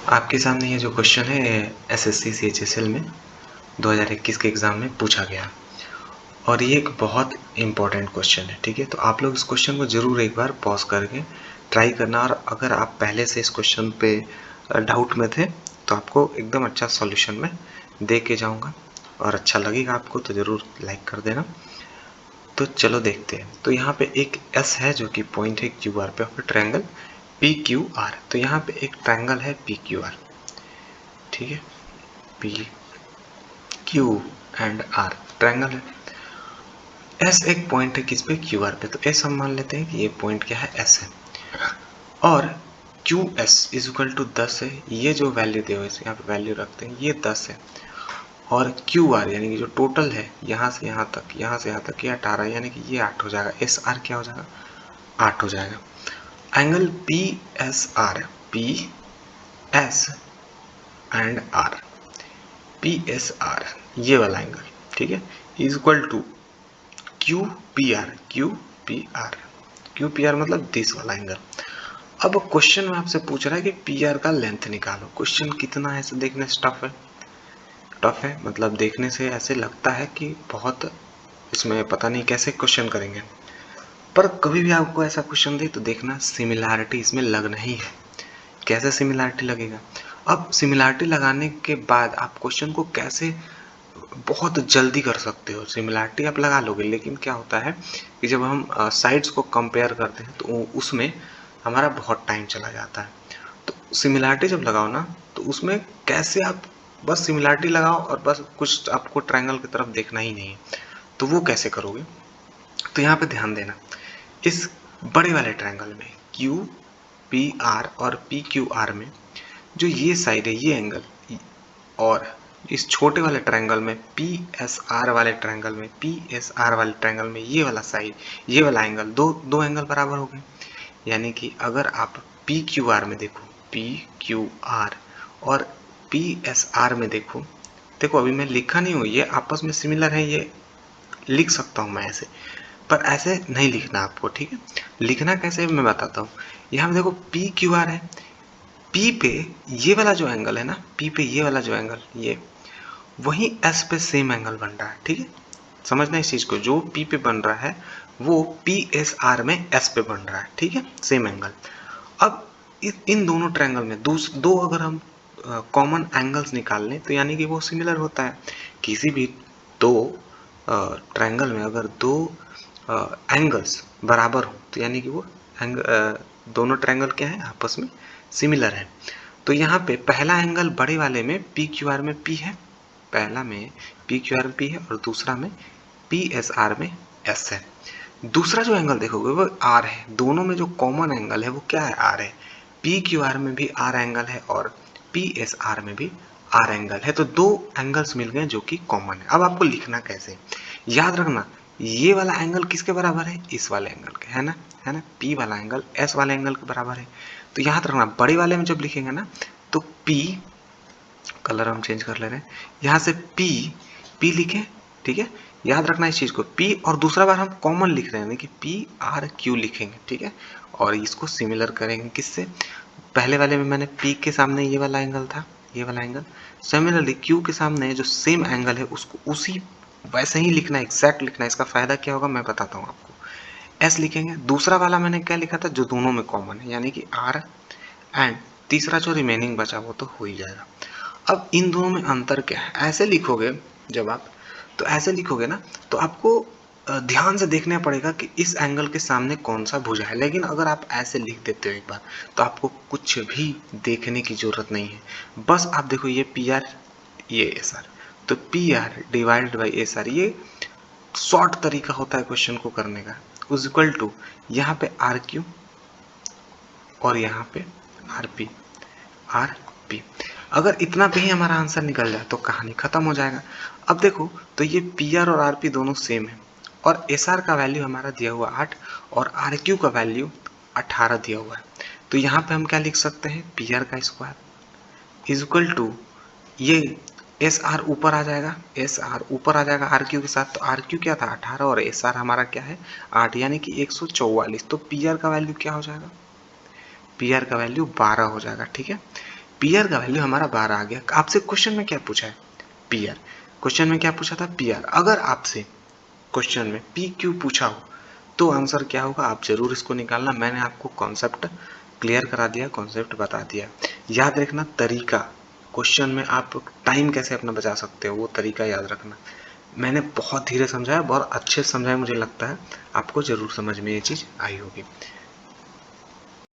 आपके सामने ये जो क्वेश्चन है एसएससी सीएचएसएल में 2021 के एग्ज़ाम में पूछा गया और ये एक बहुत इम्पॉर्टेंट क्वेश्चन है। ठीक है, तो आप लोग इस क्वेश्चन को ज़रूर एक बार पॉज करके ट्राई करना, और अगर आप पहले से इस क्वेश्चन पे डाउट में थे तो आपको एकदम अच्छा सॉल्यूशन में दे के जाऊँगा, और अच्छा लगेगा आपको तो ज़रूर लाइक कर देना। तो चलो देखते हैं। तो यहाँ पे एक एस है जो कि पॉइंट है क्यू आर पे, और ट्रायंगल पी क्यू आर। तो यहाँ पे एक ट्रायंगल है पी क्यू आर, ठीक है, P Q and R triangle है। एस एक पॉइंट है किस पे, क्यू आर पे, तो एस हम मान लेते हैं कि ये पॉइंट क्या है, एस है। और Q S is equal to 10 है, ये जो वैल्यू दे हुए यहाँ पे वैल्यू रखते हैं, ये 10 है। और क्यू आर यानी कि जो टोटल है यहाँ से यहाँ तक, यहाँ से यहाँ तक, ये 18, यानी कि ये 8 हो जाएगा। एस आर क्या हो जाएगा, 8 हो जाएगा। Angle P S R, P S and R, P S R ये वाला एंगल, ठीक है, is equal to Q P R, Q P R, Q P R मतलब दिस वाला एंगल। अब क्वेश्चन में आपसे पूछ रहा है कि पी आर का लेंथ निकालो। क्वेश्चन कितना है, ऐसे देखने से टफ है, मतलब देखने से ऐसे लगता है कि बहुत इसमें पता नहीं कैसे क्वेश्चन करेंगे, पर कभी भी आपको ऐसा क्वेश्चन दे तो देखना सिमिलैरिटी इसमें लगना ही है। कैसे सिमिलैरिटी लगेगा, अब सिमिलैरिटी लगाने के बाद आप क्वेश्चन को कैसे बहुत जल्दी कर सकते हो। सिमिलैरिटी आप लगा लोगे, लेकिन क्या होता है कि जब हम साइड्स को कंपेयर करते हैं तो उसमें हमारा बहुत टाइम चला जाता है। तो सिमिलैरिटी जब लगाओ ना, तो उसमें कैसे आप बस सिमिलैरिटी लगाओ और बस कुछ आपको ट्रायंगल की तरफ देखना ही नहीं है, तो वो कैसे करोगे। तो यहाँ पे ध्यान देना, इस बड़े वाले ट्रायंगल में क्यू पी आर और पी क्यू आर में जो ये साइड है, ये एंगल, और इस छोटे वाले ट्रायंगल में पी एस आर वाले ट्रायंगल में, पी एस आर वाले ट्रायंगल में ये वाला साइड, ये वाला एंगल, दो एंगल बराबर हो गए। यानी कि अगर आप पी क्यू आर में देखो, पी क्यू आर और पी एस आर में देखो, देखो अभी मैं लिखा नहीं हूँ, ये आपस में सिमिलर है, ये लिख सकता हूँ मैं ऐसे, पर ऐसे नहीं लिखना आपको, ठीक है। लिखना कैसे मैं बताता हूँ। यहाँ पे देखो पी क्यू आर है, पी पे ये वाला जो एंगल है ना, पी पे ये वाला जो एंगल, ये वही एस पे सेम एंगल बन रहा है, ठीक है। समझना इस चीज को, जो पी पे बन रहा है वो पी एस आर में एस पे बन रहा है, ठीक है, सेम एंगल। अब इन दोनों ट्रायंगल में दो अगर हम कॉमन एंगल्स निकाल लें तो यानी कि वो सिमिलर होता है। किसी भी दो ट्रायंगल में अगर दो एंगल्स बराबर हो तो यानी कि वो दोनों ट्रायंगल क्या है, आपस में सिमिलर है। तो यहाँ पे पहला एंगल बड़े वाले में पी क्यू आर में पी है, पहला में पी क्यू आर में पी है, और दूसरा में पी एस आर में एस है। दूसरा जो एंगल देखोगे वो आर है, दोनों में जो कॉमन एंगल है वो क्या है, आर है। पी क्यू आर में भी आर एंगल है और पी एस आर में भी आर एंगल है, तो दो एंगल्स मिल गए जो कि कॉमन है। अब आपको लिखना कैसे, याद रखना ये वाला एंगल किसके बराबर है, इस वाले एंगल के, है ना, है ना, पी वाला एंगल एस वाले एंगल के बराबर है। तो याद रखना बड़े वाले में जब लिखेंगे ना, तो पी, कलर हम चेंज कर ले रहे हैं, यहाँ से पी, पी लिखें, ठीक है। याद रखना इस चीज को, पी, और दूसरा बार हम कॉमन लिख रहे हैं कि पी आर क्यू लिखेंगे, ठीक है। और इसको सिमिलर करेंगे किससे, पहले वाले में मैंने पी के सामने ये वाला एंगल था, ये वाला एंगल, सिमिलरली क्यू के सामने जो सेम एंगल है उसको उसी वैसे ही लिखना, एग्जैक्ट लिखना। इसका फायदा क्या होगा मैं बताता हूँ आपको। एस लिखेंगे, दूसरा वाला मैंने क्या लिखा था जो दोनों में कॉमन है, यानी कि आर, एंड तीसरा जो रिमेनिंग बचा वो तो हो ही जाएगा। अब इन दोनों में अंतर क्या है, ऐसे लिखोगे जब आप, तो ऐसे लिखोगे ना, तो आपको ध्यान से देखना पड़ेगा कि इस एंगल के सामने कौन सा भुजा है। लेकिन अगर आप ऐसे लिख देते हो एक बार, तो आपको कुछ भी देखने की जरूरत नहीं है। बस आप देखो ये पी आर, ये एस आर, तो P R divided by S R, ये शॉर्ट तरीका होता है क्वेश्चन को करने का। उज इक्वल टू यहाँ पे आर क्यू और यहाँ पे आर पी, आर पी। अगर इतना पे ही हमारा आंसर निकल जाए तो कहानी खत्म हो जाएगा। अब देखो, तो ये पी आर और आर पी दोनों सेम है, और एस आर का वैल्यू हमारा दिया हुआ 8 और आर क्यू का वैल्यू 18 दिया हुआ है। तो यहाँ पे हम क्या लिख सकते हैं, पी आर का स्क्वायर इज इक्वल टू, ये एस आर ऊपर आ जाएगा, एस आर ऊपर आ जाएगा आर क्यू के साथ, तो आर क्यू क्या था 18 और एस आर हमारा क्या है 8, यानी कि 144। तो पी आर का वैल्यू क्या हो जाएगा, पी आर का वैल्यू 12 हो जाएगा, ठीक है। पीआर का वैल्यू हमारा 12 आ गया। आपसे क्वेश्चन में क्या पूछा है? पीआर। क्वेश्चन में क्या पूछा था? पीआर। अगर आपसे क्वेश्चन में पी क्यू पूछा हो तो आंसर क्या होगा? आप जरूर इसको निकालना। मैंने आपको कॉन्सेप्ट क्लियर करा दिया, कॉन्सेप्ट बता दिया। याद रखना तरीका, क्वेश्चन में आप टाइम कैसे अपना बचा सकते हो वो तरीका याद रखना। मैंने बहुत धीरे समझाया, बहुत अच्छे से समझाया, मुझे लगता है आपको जरूर समझ में ये चीज़ आई होगी।